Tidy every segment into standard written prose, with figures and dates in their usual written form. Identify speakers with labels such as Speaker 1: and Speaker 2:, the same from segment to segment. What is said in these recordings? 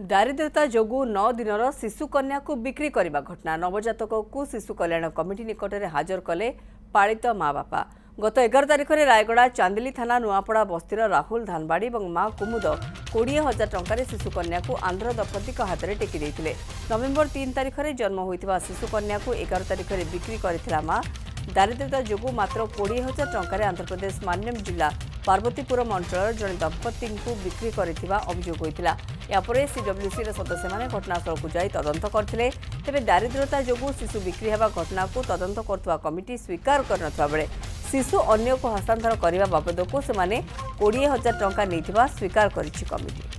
Speaker 1: दारिद्र्यता जोगु 9 दिनर शिशु कन्या को बिक्री करने घटना नवजातक को शिशु कल्याण कमिटी निकट में हाजर कले पालित माँ बापा। गत 11 तारिख में रायगड़ा चांदिली थाना नुआपड़ा बस्तीर राहुल धानबाड़ी और माँ कुमुद 20,000 टंकार शिशु कन्या को आंध्र दंपति हाथ में टेकी देते। नवेम्बर 3 तारिख में जन्म होता शिशु कन्या को 11 तारिख में बिक्री करथिला माँ। दारिद्र्यता जोगु मात्र 20,000 टंकार आंध्रप्रदेश मान्यम जिला पार्वतीपुरम अंचल जड़े दंपति को बिक्री करथिबा अभियोग होइतिला। यापर सीडब्ल्यूसी सदस्य मैंने घटनास्थल को जाई तदंत करथिले। तेबे दारिद्र्यता जोगु शिशु बिक्री हेबा घटना को तदंत करथुवा कमिटी स्वीकार करनथुवा बेले शिशु अन्य को हस्तांतर करने बाबद को सेमाने 20,000 टंका नैथिबा स्वीकार करिछि कमिटी।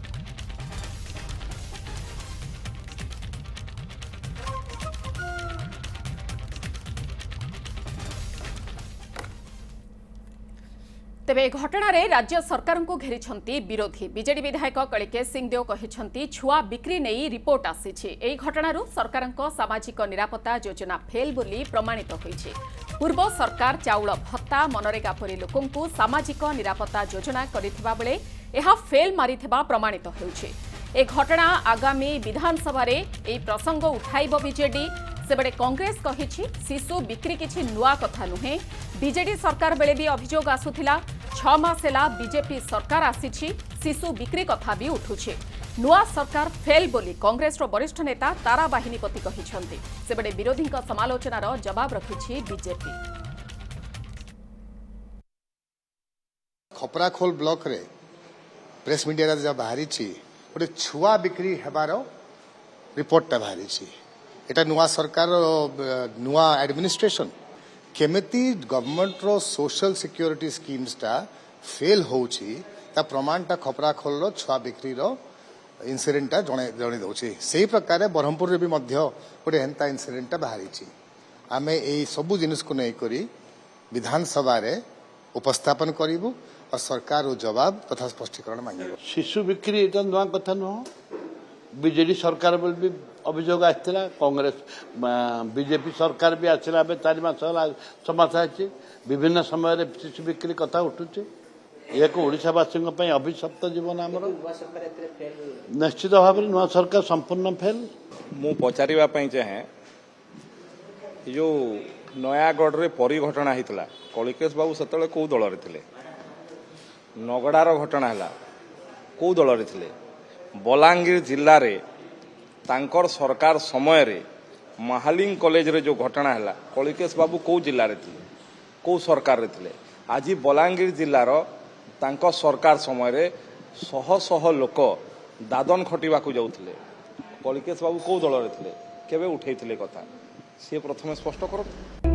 Speaker 2: तेबे घटना रे राज्य सरकार को घेरी विरोधी। बीजेडी विधायक कलिकेश सिंहदेव कहते छुआ बिक्री नहीं रिपोर्ट आसी घटना सरकार सामाजिक निरापत्ता योजना फेल बोली प्रमाणित होइछे। पूर्व सरकार चाउल भत्ता मनरेगा परी लोकंकु सामाजिक निरापत्ता योजना करिथिबा बेले एहा फेल मारिथिबा प्रमाणित होइछे। ए घटना आगामी विधानसभा रे एई प्रसंग उठाइबो बीजेडी। सेबडे कांग्रेस कहिछि शिशु बिक्री किछि नुआ कथा नुहे। बीजेडी सरकार बेले भी अभियोग आसुथिला। 6 मास हेला बीजेपी सरकार आसीछि शिशु बिक्री कथा भी उठुछि। नुआ सरकार फेल बोली कांग्रेस वरिष्ठ नेता तारा बाहिनीपति कहिछन्ति। सेबडे विरोधी समालोचनार जवाब रखिछि बीजेपी।
Speaker 3: खपराखोल ब्लॉक रे प्रेस मीडिया जब बाहरी गोटे छुआ बिक्री हेबार रिपोर्टा बाहरी एटा नुआ सरकार नुआ एडमिनिस्ट्रेशन केमिति गवर्नमेंट रो सोशल सिक्योरिटी स्कीम्स टा फेल होउची ता प्रमाणटा खपराखोल रो छुआ बिक्री रो इनसिडेंट टा जणे दउची। सेही प्रकार ब्रह्मपुर रे भी मध्य गोटे हेंता इनसिडेंट टा बाहरी आमे एई सबु जिनिस को नै करी विधानसभा रे उपस्थापन करिवु और सरकार रो जवाब तथा स्पष्टीकरण मांगिबो।
Speaker 4: शिशु बिक्री एटा नुआ कथा नुह। बीजेडी सरकार भी अभियोग आसाला। कांग्रेस बीजेपी सरकार भी आसला 4 मास समस्या है। विभिन्न समय शिशु बिक्री कथा उठुचे। यह ओडावासी अभिशप्त जीवन आमर निश्चित भाव नुआ सरकार संपूर्ण फेल।
Speaker 5: मु पचारे चाहे जो नयागढ़ रे परी घटना होता कलिकेश बाबू से कौ दल थे। नगड़ार घटना है कौ दल थे। बलांगीर जिले रे तांकर सरकार समय रे महालिंग कॉलेज रे जो घटना है कलिकेश बाबू कौ जिले रे थे कौ सरकार रे थे। आज बलांगीर जिलार तांकर सरकार समय रे शह शह लोक दादन खटिबा को जाउथिले। कलिकेश बाबू कौ दल रे थे केबे उठैथिले कथा सी प्रथम स्पष्ट करत।